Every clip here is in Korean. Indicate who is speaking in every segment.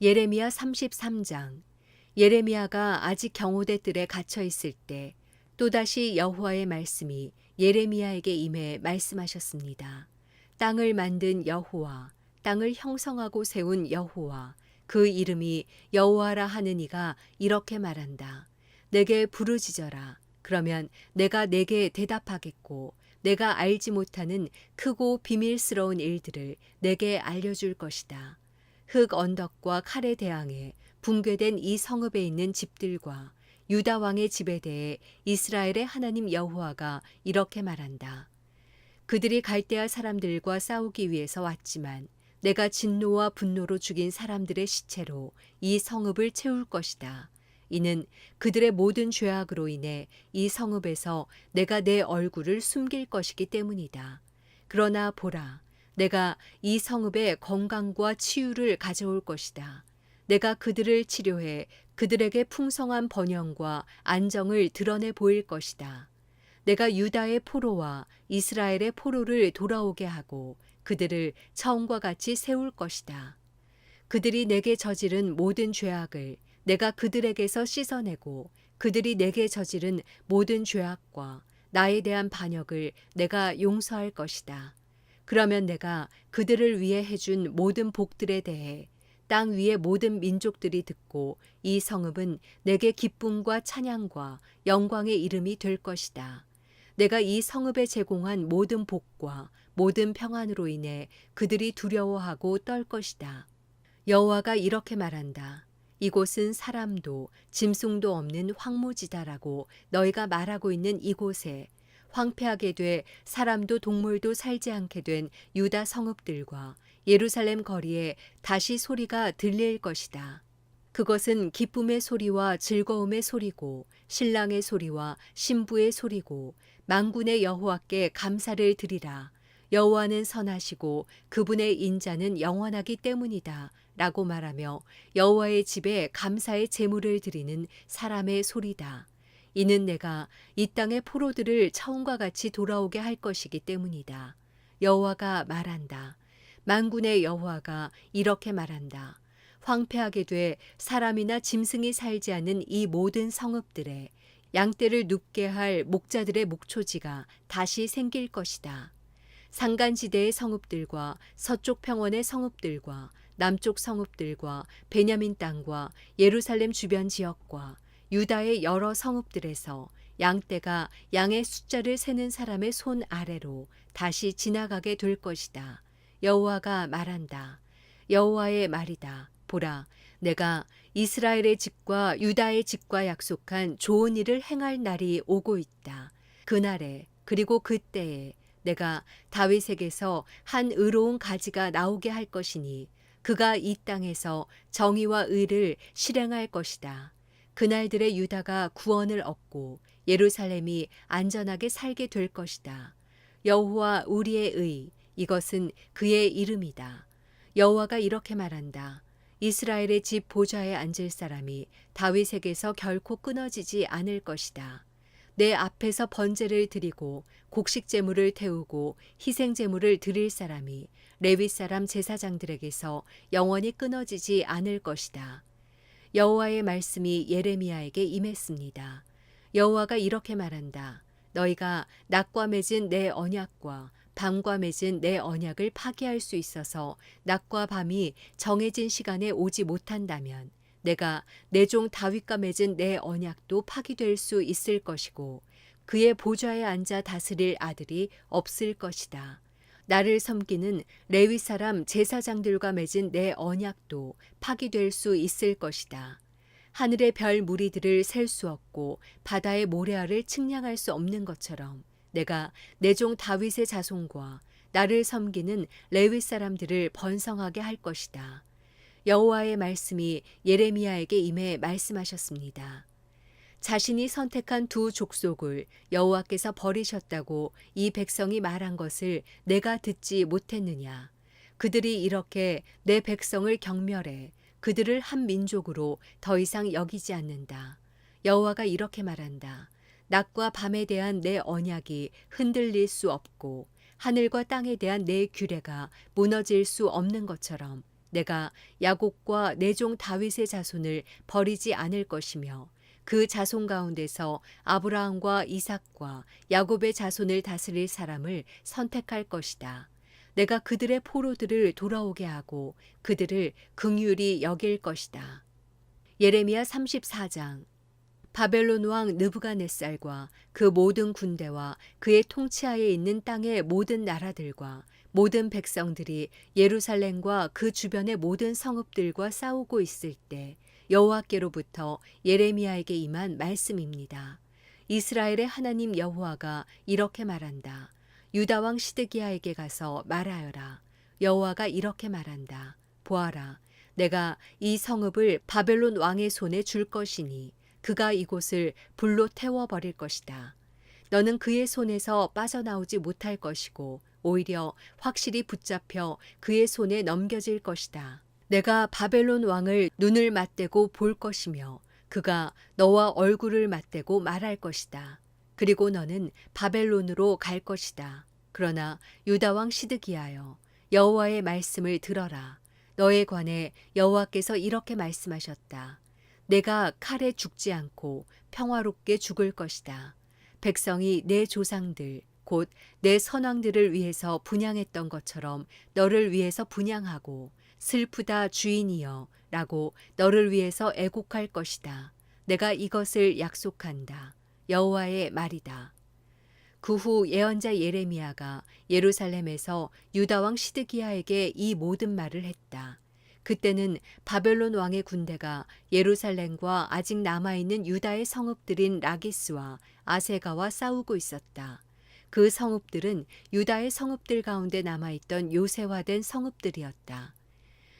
Speaker 1: 예레미야 33장. 예레미야가 아직 경호대 뜰에 갇혀 있을 때 또다시 여호와의 말씀이 예레미야에게 임해 말씀하셨습니다. 땅을 만든 여호와, 땅을 형성하고 세운 여호와, 그 이름이 여호와라 하는 이가 이렇게 말한다. 내게 부르짖어라. 그러면 내가 내게 대답하겠고 내가 알지 못하는 크고 비밀스러운 일들을 내게 알려줄 것이다. 흙 언덕과 칼에 대항해 붕괴된 이 성읍에 있는 집들과 유다 왕의 집에 대해 이스라엘의 하나님 여호와가 이렇게 말한다. 그들이 갈대아 사람들과 싸우기 위해서 왔지만 내가 진노와 분노로 죽인 사람들의 시체로 이 성읍을 채울 것이다. 이는 그들의 모든 죄악으로 인해 이 성읍에서 내가 내 얼굴을 숨길 것이기 때문이다. 그러나 보라, 내가 이 성읍에 건강과 치유를 가져올 것이다. 내가 그들을 치료해 그들에게 풍성한 번영과 안정을 드러내 보일 것이다. 내가 유다의 포로와 이스라엘의 포로를 돌아오게 하고 그들을 처음과 같이 세울 것이다. 그들이 내게 저지른 모든 죄악을 내가 그들에게서 씻어내고 그들이 내게 저지른 모든 죄악과 나에 대한 반역을 내가 용서할 것이다. 그러면 내가 그들을 위해 해준 모든 복들에 대해 땅 위의 모든 민족들이 듣고 이 성읍은 내게 기쁨과 찬양과 영광의 이름이 될 것이다. 내가 이 성읍에 제공한 모든 복과 모든 평안으로 인해 그들이 두려워하고 떨 것이다. 여호와가 이렇게 말한다. 이곳은 사람도 짐승도 없는 황무지다라고 너희가 말하고 있는 이곳에 황폐하게 돼 사람도 동물도 살지 않게 된 유다 성읍들과 예루살렘 거리에 다시 소리가 들릴 것이다. 그것은 기쁨의 소리와 즐거움의 소리고 신랑의 소리와 신부의 소리고 만군의 여호와께 감사를 드리라. 여호와는 선하시고 그분의 인자는 영원하기 때문이다. 라고 말하며 여호와의 집에 감사의 제물을 드리는 사람의 소리다. 이는 내가 이 땅의 포로들을 처음과 같이 돌아오게 할 것이기 때문이다. 여호와가 말한다. 만군의 여호와가 이렇게 말한다. 황폐하게 돼 사람이나 짐승이 살지 않는 이 모든 성읍들에 양떼를 눕게 할 목자들의 목초지가 다시 생길 것이다. 산간지대의 성읍들과 서쪽 평원의 성읍들과 남쪽 성읍들과 베냐민 땅과 예루살렘 주변 지역과 유다의 여러 성읍들에서 양떼가 양의 숫자를 세는 사람의 손 아래로 다시 지나가게 될 것이다. 여호와가 말한다. 여호와의 말이다. 보라, 내가 이스라엘의 집과 유다의 집과 약속한 좋은 일을 행할 날이 오고 있다. 그날에 그리고 그때에 내가 다윗에게서 한 의로운 가지가 나오게 할 것이니 그가 이 땅에서 정의와 의를 실행할 것이다. 그날들의 유다가 구원을 얻고 예루살렘이 안전하게 살게 될 것이다. 여호와 우리의 의, 이것은 그의 이름이다. 여호와가 이렇게 말한다. 이스라엘의 집 보좌에 앉을 사람이 다윗에게서 결코 끊어지지 않을 것이다. 내 앞에서 번제를 드리고 곡식 제물을 태우고 희생 제물을 드릴 사람이 레위 사람 제사장들에게서 영원히 끊어지지 않을 것이다. 여호와의 말씀이 예레미야에게 임했습니다. 여호와가 이렇게 말한다. 너희가 낮과 맺은 내 언약과 밤과 맺은 내 언약을 파기할 수 있어서 낮과 밤이 정해진 시간에 오지 못한다면 내가 내 종 다윗과 맺은 내 언약도 파기될 수 있을 것이고 그의 보좌에 앉아 다스릴 아들이 없을 것이다. 나를 섬기는 레위 사람 제사장들과 맺은 내 언약도 파기될 수 있을 것이다. 하늘의 별 무리들을 셀 수 없고 바다의 모래알을 측량할 수 없는 것처럼 내가 내 종 다윗의 자손과 나를 섬기는 레위 사람들을 번성하게 할 것이다. 여호와의 말씀이 예레미야에게 임해 말씀하셨습니다. 자신이 선택한 두 족속을 여호와께서 버리셨다고 이 백성이 말한 것을 내가 듣지 못했느냐. 그들이 이렇게 내 백성을 경멸해 그들을 한 민족으로 더 이상 여기지 않는다. 여호와가 이렇게 말한다. 낮과 밤에 대한 내 언약이 흔들릴 수 없고 하늘과 땅에 대한 내 규례가 무너질 수 없는 것처럼 내가 야곱과 내 종 다윗의 자손을 버리지 않을 것이며 그 자손 가운데서 아브라함과 이삭과 야곱의 자손을 다스릴 사람을 선택할 것이다. 내가 그들의 포로들을 돌아오게 하고 그들을 긍휼히 여길 것이다. 예레미야 34장. 바벨론 왕 느부갓네살과 그 모든 군대와 그의 통치하에 있는 땅의 모든 나라들과 모든 백성들이 예루살렘과 그 주변의 모든 성읍들과 싸우고 있을 때 여호와께로부터 예레미야에게 임한 말씀입니다. 이스라엘의 하나님 여호와가 이렇게 말한다. 유다 왕 시드기야에게 가서 말하여라. 여호와가 이렇게 말한다. 보아라, 내가 이 성읍을 바벨론 왕의 손에 줄 것이니 그가 이곳을 불로 태워버릴 것이다. 너는 그의 손에서 빠져나오지 못할 것이고 오히려 확실히 붙잡혀 그의 손에 넘겨질 것이다. 내가 바벨론 왕을 눈을 맞대고 볼 것이며 그가 너와 얼굴을 맞대고 말할 것이다. 그리고 너는 바벨론으로 갈 것이다. 그러나 유다 왕 시드기야여, 여호와의 말씀을 들어라. 너에 관해 여호와께서 이렇게 말씀하셨다. 내가 칼에 죽지 않고 평화롭게 죽을 것이다. 백성이 내 조상들, 곧 내 선왕들을 위해서 분향했던 것처럼 너를 위해서 분향하고 슬프다 주인이여 라고 너를 위해서 애곡할 것이다. 내가 이것을 약속한다. 여호와의 말이다. 그 후 예언자 예레미야가 예루살렘에서 유다 왕 시드기야에게 이 모든 말을 했다. 그때는 바벨론 왕의 군대가 예루살렘과 아직 남아있는 유다의 성읍들인 라기스와 아세가와 싸우고 있었다. 그 성읍들은 유다의 성읍들 가운데 남아있던 요새화된 성읍들이었다.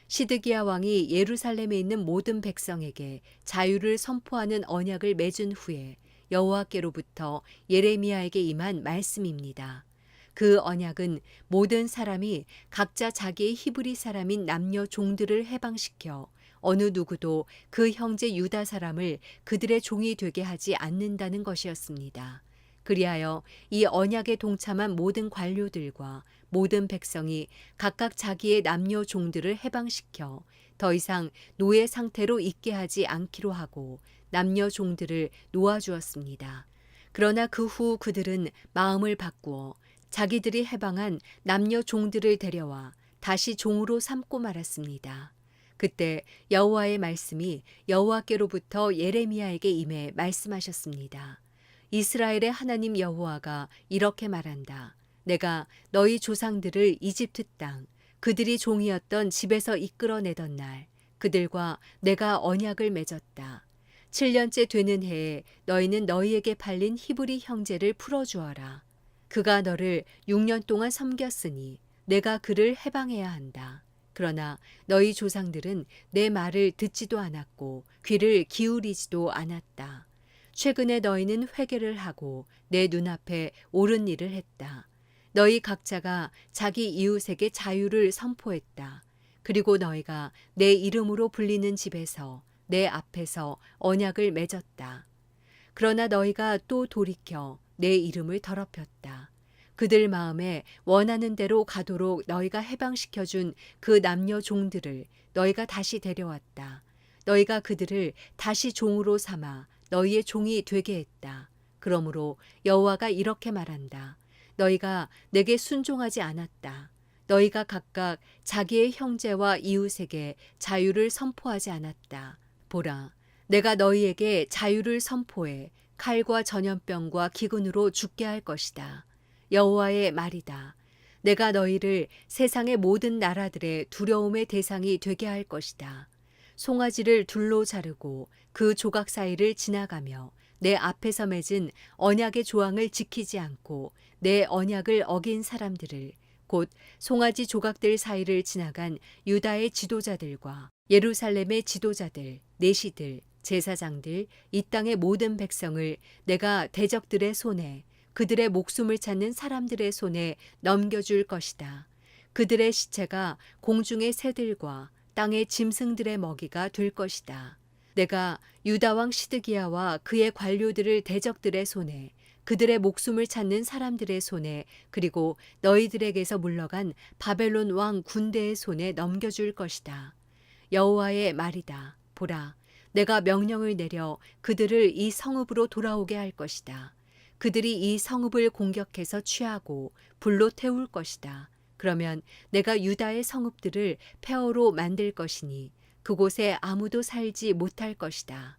Speaker 1: 시드기야 왕이 예루살렘에 있는 모든 백성에게 자유를 선포하는 언약을 맺은 후에 여호와께로부터 예레미야에게 임한 말씀입니다. 그 언약은 모든 사람이 각자 자기의 히브리 사람인 남녀 종들을 해방시켜 어느 누구도 그 형제 유다 사람을 그들의 종이 되게 하지 않는다는 것이었습니다. 그리하여 이 언약에 동참한 모든 관료들과 모든 백성이 각각 자기의 남녀 종들을 해방시켜 더 이상 노예 상태로 있게 하지 않기로 하고 남녀 종들을 놓아주었습니다. 그러나 그 후 그들은 마음을 바꾸어 자기들이 해방한 남녀 종들을 데려와 다시 종으로 삼고 말았습니다. 그때 여호와의 말씀이 여호와께로부터 예레미야에게 임해 말씀하셨습니다. 이스라엘의 하나님 여호와가 이렇게 말한다. 내가 너희 조상들을 이집트 땅, 그들이 종이었던 집에서 이끌어내던 날, 그들과 내가 언약을 맺었다. 7년째 되는 해에 너희는 너희에게 팔린 히브리 형제를 풀어주어라. 그가 너를 6년 동안 섬겼으니 내가 그를 해방해야 한다. 그러나 너희 조상들은 내 말을 듣지도 않았고 귀를 기울이지도 않았다. 최근에 너희는 회개를 하고 내 눈앞에 옳은 일을 했다. 너희 각자가 자기 이웃에게 자유를 선포했다. 그리고 너희가 내 이름으로 불리는 집에서 내 앞에서 언약을 맺었다. 그러나 너희가 또 돌이켜 내 이름을 더럽혔다. 그들 마음에 원하는 대로 가도록 너희가 해방시켜준 그 남녀 종들을 너희가 다시 데려왔다. 너희가 그들을 다시 종으로 삼아 너희의 종이 되게 했다. 그러므로 여호와가 이렇게 말한다. 너희가 내게 순종하지 않았다. 너희가 각각 자기의 형제와 이웃에게 자유를 선포하지 않았다. 보라, 내가 너희에게 자유를 선포해 칼과 전염병과 기근으로 죽게 할 것이다. 여호와의 말이다. 내가 너희를 세상의 모든 나라들의 두려움의 대상이 되게 할 것이다. 송아지를 둘로 자르고 그 조각 사이를 지나가며 내 앞에서 맺은 언약의 조항을 지키지 않고 내 언약을 어긴 사람들을, 곧 송아지 조각들 사이를 지나간 유다의 지도자들과 예루살렘의 지도자들, 내시들, 제사장들, 이 땅의 모든 백성을 내가 대적들의 손에, 그들의 목숨을 찾는 사람들의 손에 넘겨줄 것이다. 그들의 시체가 공중의 새들과 땅의 짐승들의 먹이가 될 것이다. 내가 유다 왕 시드기야와 그의 관료들을 대적들의 손에, 그들의 목숨을 찾는 사람들의 손에 그리고 너희들에게서 물러간 바벨론 왕 군대의 손에 넘겨줄 것이다. 여호와의 말이다. 보라, 내가 명령을 내려 그들을 이 성읍으로 돌아오게 할 것이다. 그들이 이 성읍을 공격해서 취하고 불로 태울 것이다. 그러면 내가 유다의 성읍들을 폐허로 만들 것이니 그곳에 아무도 살지 못할 것이다.